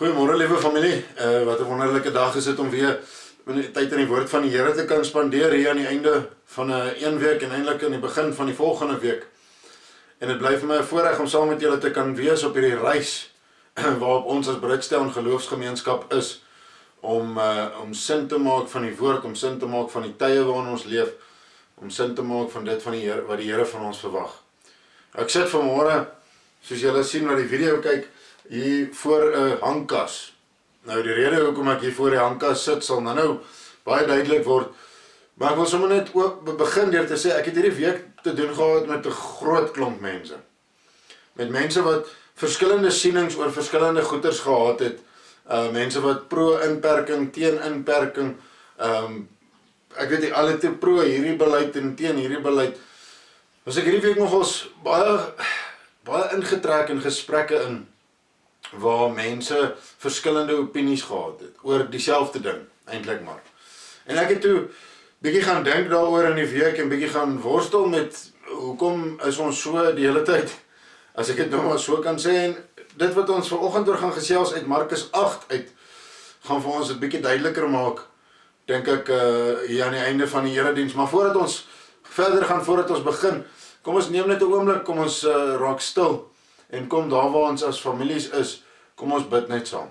Goeiemôre liewe familie, wat 'n wonderlike dag is dit om weer tyd in die woord van die Here te kan spandeer hier aan die einde van 'n week en eintlik aan die begin van die volgende week. En dit bly vir my 'n voorreg om saam met julle te kan wees op hierdie reis waarop ons as Bridgetown geloofsgemeenskap is om sin te maak van die woord, om sin te maak van die tye waarin ons leef, om sin te maak van dit van die Here wat die Here van ons verwag. Ek sit vanmôre, soos julle sien wat die video kyk, hier voor 'n hangkas. Nou die rede hoekom ek hier voor die hangkas sit sal nou baie duidelik word. Maar ek wil sommer net ook begin deur te sê ek het hierdie week te doen gehad met 'n groot klomp mense. Met mense wat verskillende sienings oor verskillende goeters gehad het. Mense wat pro-inperking, teen-inperking, ek weet nie, alle te pro hierdie beleid en teen hierdie beleid. Was ek hierdie week nogals baie ingetrek in gesprekke in waar mense verskillende opinies gehad het oor dieselfde ding, eintlik maar. En ek het toe bietjie gaan dink daaroor in die week en bietjie gaan worstel met hoekom is ons so die hele tyd, as ek dit nou maar so kan sê, en dit wat ons vanoggend oor gaan gesels uit Markus 8 uit, gaan vir ons dit bietjie duideliker maak, dink ek hier aan die einde van die erediens. Maar voordat ons verder gaan, voordat ons begin, kom ons neem net 'n oomblik, kom ons raak stil en kom daar waar ons as families is, kom ons bid net saam.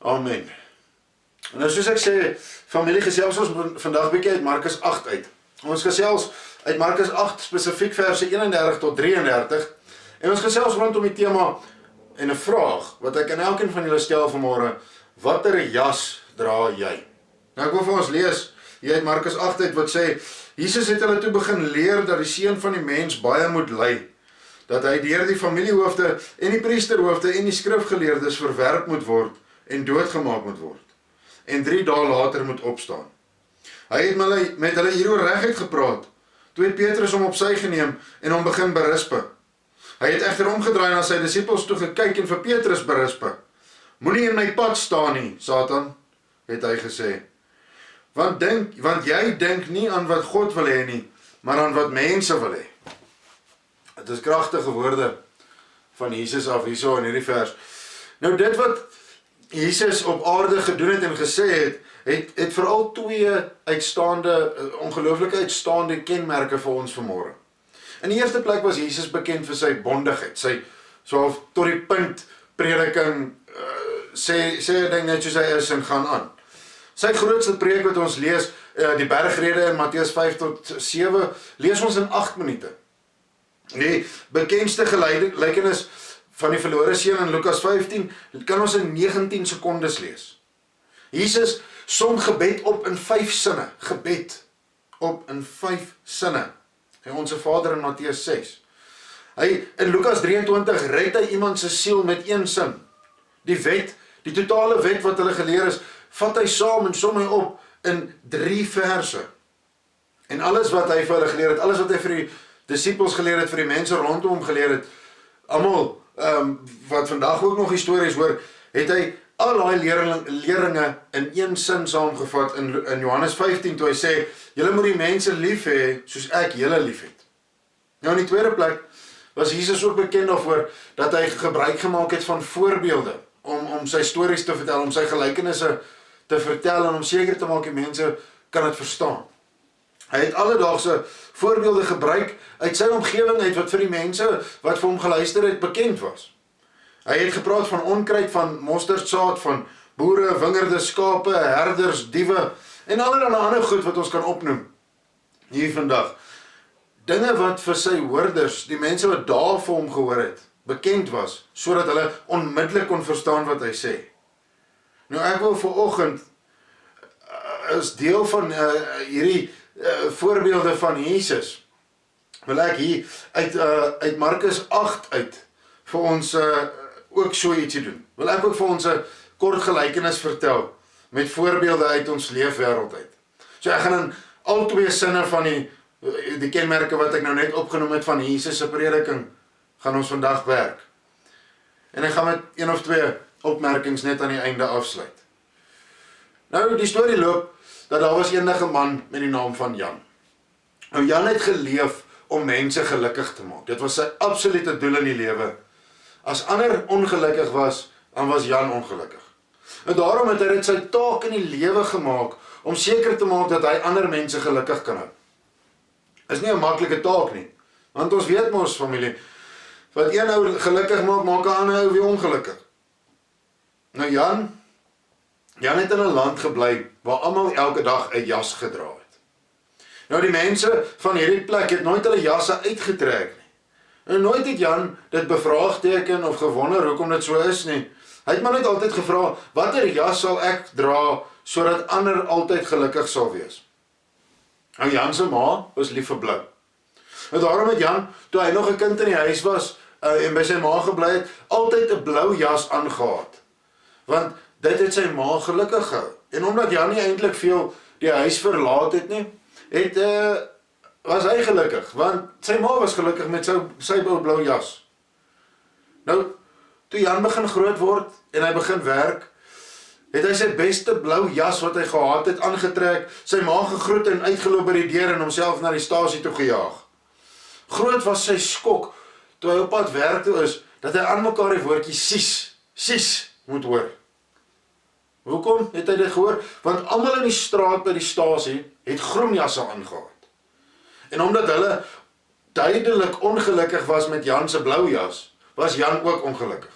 Amen. En nou soos ek sê, familie, gesels ons vandag bietjie uit Markus 8 uit. Ons gesels uit Markus 8 spesifiek verse 31 tot 33 en ons gesels rondom die tema en 'n vraag wat ek aan elkeen van julle stel vanmôre: watter jas dra jy? Nou ek wil vir ons lees hier uit Markus 8 uit wat sê: Jesus het hulle toe begin leer dat die seun van die mens baie moet ly, dat hy deur die familiehoofde en die priesterhoofde en die skrifgeleerdes verwerp moet word en doodgemaak moet word en 3 dae later moet opstaan. Hy het met hulle hieroor reguit gepraat. Toe het Petrus hom op sy geneem en hom begin berispe. Hy het egter omgedraai na sy disippels toe gekyk en vir Petrus berispe. Moenie in my pad staan nie, Satan, het hy gesê. Want jy dink nie aan wat God wil hê nie, maar aan wat mense wil hê. Dit is kragtige woorde van Jesus af hierso in hierdie vers. Nou dit wat Jesus op aarde gedoen het en gesê het veral 2 ongelooflike uitstaande kenmerke vir ons vanmôre. In die eerste plek was Jesus bekend vir sy bondigheid, sy so tot die punt prediking, sê 'n ding net soos hy is en gaan aan. Sy grootste preek wat ons lees, die bergrede in Matteus 5 tot 7, lees ons in 8 minute. Die bekendste gelykenis van die verlore seun in Lukas 15, kan ons in 19 sekondes lees. Jesus som gebed op in 5 sinne. Gebed op in 5 sinne. En Onse Vader in Matteus 6. In Lukas 23 red hy iemand se siel met 1 sin. Die wet, die totale wet wat hulle geleer is, vat hy saam en som hy op in 3 verse. En alles wat hy vir hulle geleer het, alles wat hy vir die disippels geleer het, vir die mense rondom hom geleer het, almal wat vandag ook nog histories hoor, het hy al daai leringe in 1 sin saamgevat in Johannes 15 toe hy sê, julle moet die mense lief hê soos ek julle lief het. Nou in die tweede plek was Jesus ook bekend daarvoor dat hy gebruik gemaak het van voorbeelde om sy stories te vertel, om sy gelykenisse te vertel en om seker te maak die mense kan dit verstaan. Hy het alledaagse voorbeelde gebruik uit sy omgewing uit wat vir die mense wat vir hom geluister het bekend was. Hy het gepraat van onkruid, van mosterdsaad, van boere, wingerde, skape, herders, diewe en allerlei ander goed wat ons kan opnoem hier vandag. Dinge wat vir sy hoorders, die mense wat daar vir hom gehoor het, bekend was, sodat hulle onmiddellik kon verstaan wat hy sê. Nou ek wil vanoggend as deel van hierdie voorbeelde van Jesus, wil ek hier uit Markus 8 uit vir ons ook so ietsie doen. Wil ek ook vir ons 'n kort gelykenis vertel met voorbeelde uit ons leefwêreld uit. So ek gaan in al 2 sinne van die kenmerke wat ek nou net opgenoem het van Jesus se prediking, gaan ons vandag werk. En ek gaan met 1 of 2 opmerkings net aan die einde afsluit. Nou, die storie loop, dat daar was eendag 'n man met die naam van Jan. Nou, Jan het geleef om mense gelukkig te maak. Dit was sy absolute doel in die lewe. As ander ongelukkig was, dan was Jan ongelukkig. En daarom het hy dit sy taak in die lewe gemaak, om seker te maak dat hy ander mense gelukkig kan hou. Is nie 'n maklike taak nie, want ons weet mos, familie, wat een ou gelukkig maak, maak 'n ander ou weer ongelukkig. Nou Jan het in 'n land gebly, waar almal elke dag 'n jas gedra het. Nou die mense van hierdie plek het nooit hulle jasse uitgetrek nie. En nooit het Jan dit bevraagteken of gewonder hoekom dit so is nie. Hy het maar net altyd gevra, watter jas sal ek dra, sodat ander altyd gelukkig sal wees. Nou Jan se ma was lief vir blou. En daarom het Jan, toe hy nog 'n kind in die huis was, en by sy ma gebly het, altyd 'n blou jas aangehad. Want dit het sy ma gelukkig gehou. En omdat Jan nie eintlik veel die huis verlaat het nie, was hy gelukkig, want sy ma was gelukkig met sy blou jas. Nou, toe Jan begin groot word, en hy begin werk, het hy sy beste blou jas wat hy gehad het aangetrek, sy ma gegroet en uitgeloop by die deur en homself na die stasie toe gejaag. Groot was sy skok, toe hy op pad werk toe is, dat hy aan mekaar die woordjie sies moet hoor. Hoekom het hy dit gehoor? Want almal in die straat by die stasie het groen jasse aangehad. En omdat hulle duidelik ongelukkig was met Jan se blou jas, was Jan ook ongelukkig.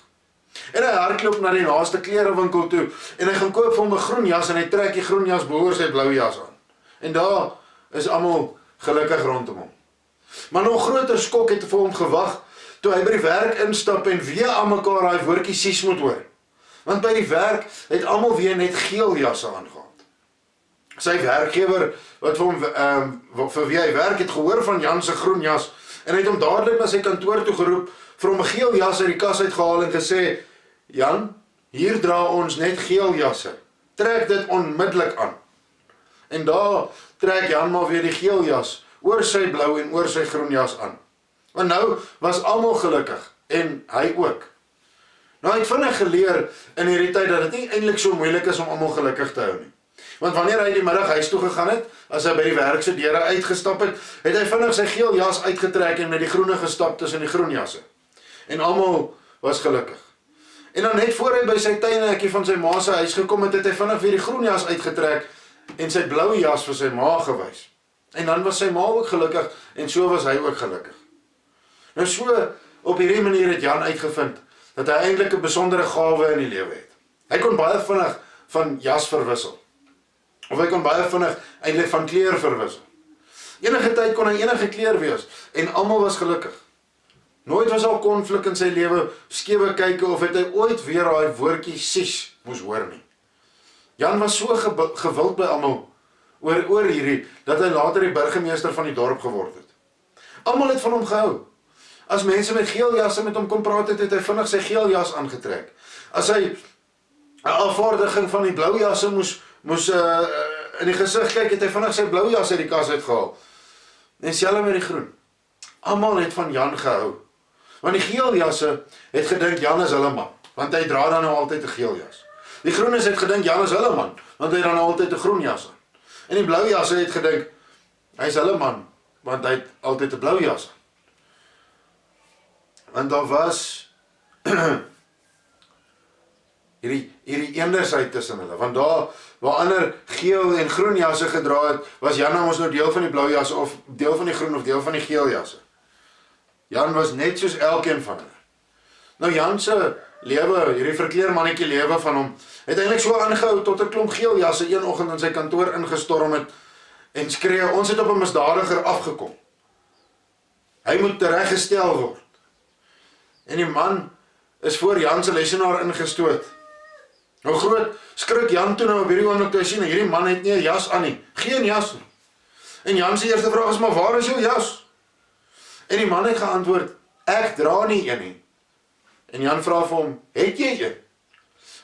En hy hardloop na die naaste klerewinkel toe, en hy gaan koop vir hom 'n groen jas, en hy trek die groen jas behoor sy blou jas aan. En daar is almal gelukkig rondom hom. Maar nog groter skok het vir hom gewag, toe hy by die werk instap en weer aan mekaar daai woordjie sies moet hoor. Want by die werk het almal weer net geel jasse aangehad. Sy werkgewer, wat vir hom, vir wie hy werk, het gehoor van Jan se groen jas, en hy het hom dadelik na sy kantoor toe geroep, vir hom 'n geel jas uit die kas uitgehaal en gesê, Jan, hier dra ons net geel jasse, trek dit onmiddellik aan. En daar trek Jan maar weer die geel jas, oor sy blou en oor sy groen jas aan. Want nou was almal gelukkig, en hy ook. Nou, hy het vinnig geleer in hierdie tyd, dat dit nie eintlik so moeilik is om almal gelukkig te hou nie. Want wanneer hy die middag huis toe gegaan het, as hy by die werk se deure uitgestap het, het hy vinnig sy geel jas uitgetrek en met die groene gestap tussen die groen jasse. En almal was gelukkig. En dan net voor hy by sy tuinhekkie van sy ma se huis gekom het, het hy vinnig weer die groen jas uitgetrek en sy blou jas vir sy ma gewys. En dan was sy ma ook gelukkig en so was hy ook gelukkig. Nou so, op hierdie manier het Jan uitgevind dat hy eintlik 'n besondere gawe in die lewe het. Hy kon baie vinnig van jas verwissel. Of hy kon baie vinnig eintlik van kleur verwissel. Enige tyd kon hy enige kleur wees en almal was gelukkig. Nooit was al konflik in sy lewe, skewe kyke of het hy ooit weer daai woordjie sies moes hoor nie. Jan was so gewild by almal oor hierdie, dat hy later die burgemeester van die dorp geword het. Almal het van hom gehou. As mense met geel jasse met hom kom praat het, het hy vinnig sy geel jas aangetrek. As hy 'n afvaardiging van die blou jasse moes in die gesig kyk, het hy vinnig sy blou jas uit die kas uitgehaal. En selfs met die groen. Almal het van Jan gehou. Want die geel jasse het gedink Jan is hulle man, want hy dra dan nou altyd 'n geel jas. Die groenes het gedink Jan is hulle man, want hy dra nou altyd 'n groen jas aan. En die blou jasse het gedink hy is hulle man, want hy het altyd 'n blou jas aan. Want daar was hierdie eendersheid tussen hulle, want daar waar ander geel en groen jasse gedra het, was Jan nou ons nou deel van die blou jasse, of deel van die groen, of deel van die geel jasse. Jan was net soos elkeen van hulle. Nou Jan se lewe, hierdie verkleermannetjie lewe van hom, het eintlik so aangehou tot 'n klomp geel jasse een oggend in sy kantoor ingestorm het, en skree, ons het op 'n misdadiger afgekom. Hy moet tereggestel word. En die man is voor Jan se lesenaar ingestoot. Nou groot skrik Jan toe nou op hierdie oomblik toe hy sien, hierdie man het nie 'n jas aan nie, geen jas nie. En Jan se eerste vraag is, maar waar is jou jas? En die man het geantwoord, ek dra nie een nie. En Jan vra vir hom, het jy een?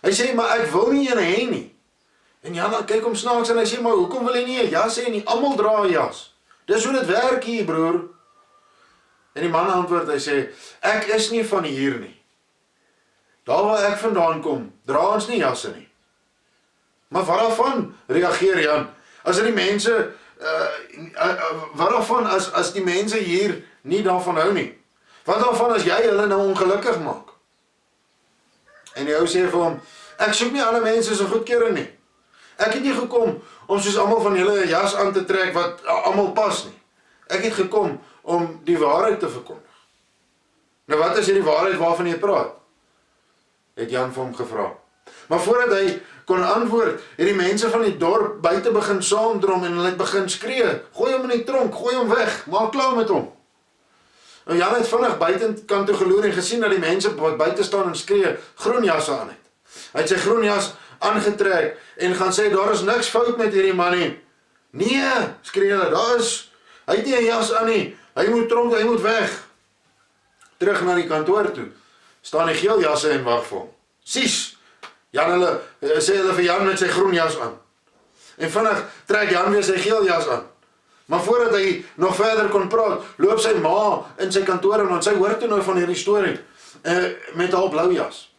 Hy sê, maar ek wil nie een hê nie. En Jan kyk hom snaaks en hy sê, maar hoekom wil jy nie 'n jas hê nie? Almal dra 'n jas. Dis hoe dit werk hier, broer. En die man antwoord, hy sê, ek is nie van hier nie. Daar waar ek vandaan kom, dra ons nie jasse nie. Maar waarvan reageer Jan? As die mense, waarvan as die mense hier nie daarvan hou nie? Wat daarvan as jy hulle nou ongelukkig maak? En die ou sê vir hom, ek soek nie alle mense so goedkeuring nie. Ek het nie gekom om soos almal van julle 'n jas aan te trek wat almal pas nie. Ek het gekom om die waarheid te verkondig. Nou wat is die waarheid waarvan jy praat? Het Jan vir hom gevra. Maar voordat hy kon antwoord, het die mense van die dorp buite begin saamdrom en hulle het begin skree, gooi hom in die tronk, gooi hom weg, maak klaar met hom. Nou Jan het vinnig buitenkant toe geloer en gesien dat die mense wat buite staan en skree, groen jasse aan het. Hy het sy groen jas aangetrek en gaan sê, daar is niks fout met hierdie man nie. Nee, skree hulle, hy het nie 'n jas aan nie, hy moet tronk, hy moet weg. Terug na die kantoor toe, staan die geel jasse en wag vir hom. Sies, sê hulle vir Jan met sy groen jas aan. En vinnig trek Jan weer sy geel jas aan. Maar voordat hy nog verder kon praat, loop sy ma in sy kantoor en want sy hoor toe nou van hierdie storie met haar blou jas.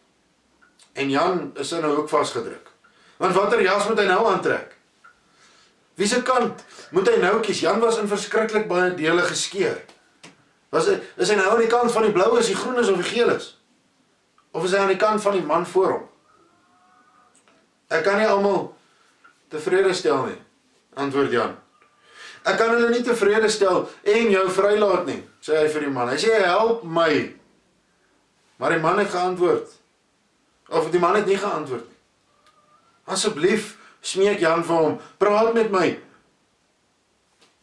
En Jan is in 'n hoek vasgedruk. Want watter jas moet hy nou aantrek? Wie se kant moet hy nou kies? Jan was in verskriklik baie dele geskeur. Is hy nou aan die kant van die blou is, die groen is of die geel is? Of is hy aan die kant van die man voor hom? Ek kan nie almal tevrede stel nie, antwoord Jan. Ek kan hulle nie tevrede stel en jou vrylaat nie, sê hy vir die man. Hy sê, help my. Maar die man het geantwoord. Of die man het nie geantwoord nie. Asseblief, smeek Jan vir hom, praat met my.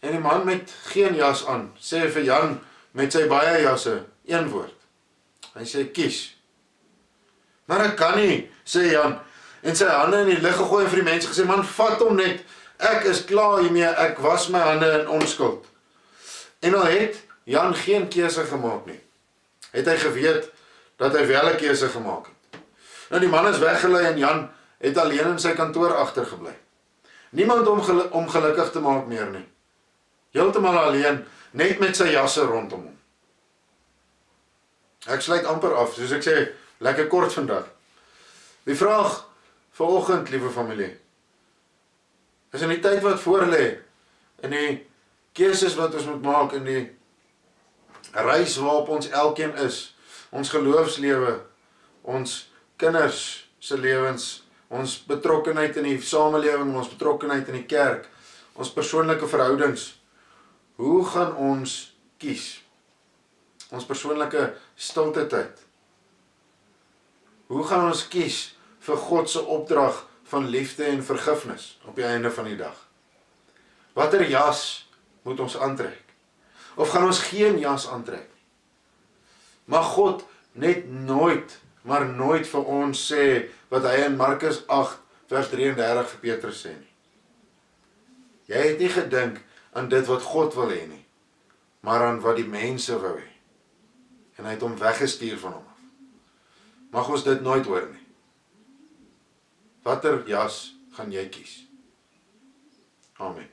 En die man met geen jas aan, sê vir Jan met sy baie jasse, een woord. Hy sê, kies. Maar ek kan nie, sê Jan, en sy hande in die lug gegooi vir die mense gesê, man, vat hom net, ek is klaar hiermee, ek was my hande in onskuld. En al het Jan geen keuse gemaak nie, het hy geweet dat hy wel 'n keuse gemaak het. Nou die man is weggelei en Jan het alleen in sy kantoor agtergebly. Niemand om gelukkig te maak meer nie. Heeltemal alleen, net met sy jasse rondom hom. Ek sluit amper af, soos ek sê, lekker kort vandag. Die vraag vanoggend, liewe familie, is in die tyd wat voor lê, in die keuses wat ons moet maak, in die reis waarop ons elkeen is, ons geloofslewe, ons kinders se lewens, ons betrokkenheid in die samelewing, ons betrokkenheid in die kerk, ons persoonlike verhoudings. Hoe gaan ons kies? Ons persoonlike stilte tyd. Hoe gaan ons kies vir God se opdrag van liefde en vergifnis op die einde van die dag? Watter jas moet ons aantrek? Of gaan ons geen jas aantrek? Mag God net nooit, maar nooit vir ons sê wat hy in Markus 8 vers 33 vir Petrus sê nie. Jy het nie gedink aan dit wat God wil hê nie, maar aan wat die mense wou hê. En hy het hom weggestuur van hom af. Mag ons dit nooit hoor nie. Watter jas gaan jy kies? Amen.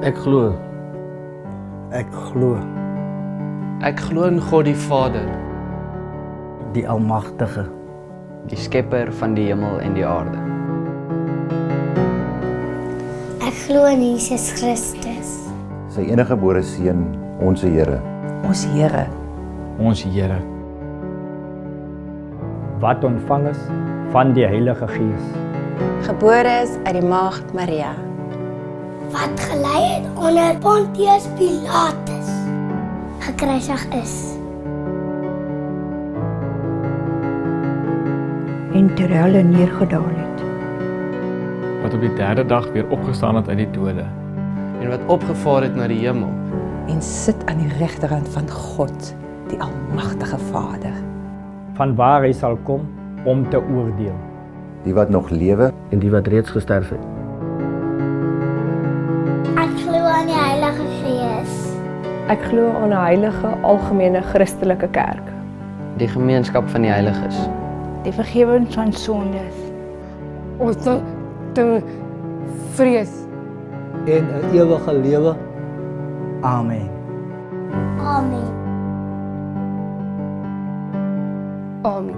Ek glo. Ek glo, Ek glo in God die Vader, die Almagtige, die skepper van die hemel en die aarde. Ek glo in Jesus Christus, sy enige gebore seun, ons Here, ons Here, ons Here, wat ontvang is van die Heilige Gees, gebore is uit die maagd Maria, wat gelei het onder Pontius Pilatus, gekruisig is, en terwyl hy neergedaal het, wat op die derde dag weer opgestaan het uit die dode. en wat opgevaar het na die hemel. En sit aan die regterhand van God, die almagtige Vader. Vanwaar hy sal kom om te oordeel. Die wat nog lewe En die wat reeds gesterf het. Ek glo aan die Heilige Gees. Ek glo aan 'n heilige, algemene Christelike kerk. Die gemeenskap van die heiliges. Die vergifnis van sondes. Om te vrees. En 'n ewige lewe. Amen. Amen. Amen.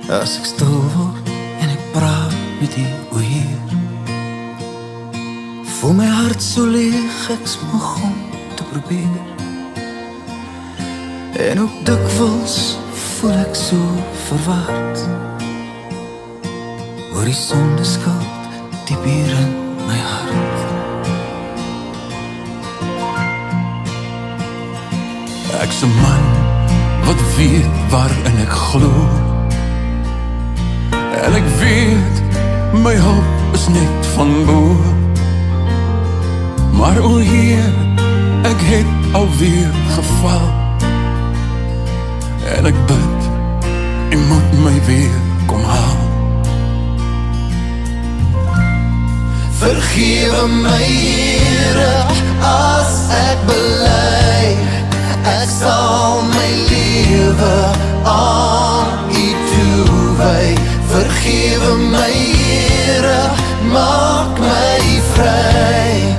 As ek stil word en ek praat met die o Heer, voel my hart so leeg, ek smag om te probeer. En ook dikwels voel ek so verward oor die sondeskuld diep hier in my hart. Ek's 'n man wat weet waarin ek glo, en ek weet, my hulp is net van bo. Maar o Heer, ek het alweer geval, en ek bid, U moet my weer kom haal. Vergewe my Here, as ek bely, ek sal my lewe aan U toewy. Vergewe my Here, maak my vry,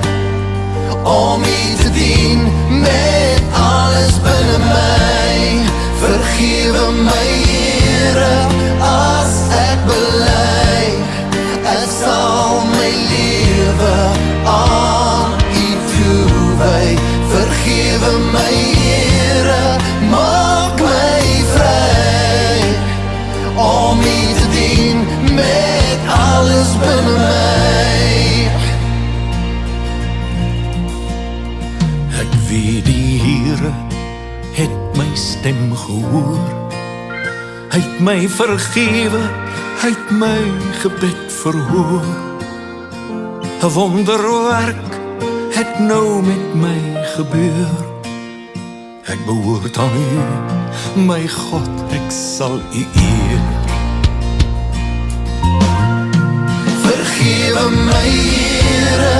om U te dien met alles binne my. Vergewe my Here, as ek bely, ek sal my lewe aan U toewy. Vergewe my Here, maak my vry, om U te dien met alles binne my. Ek weet die Here het my stem gehoor, hy het my vergewe, hy het my gebed verhoor. 'n wonderwerk het nou met my gebeur. Ek behoort aan U, my God, ek sal U eer. Vergewe my Here,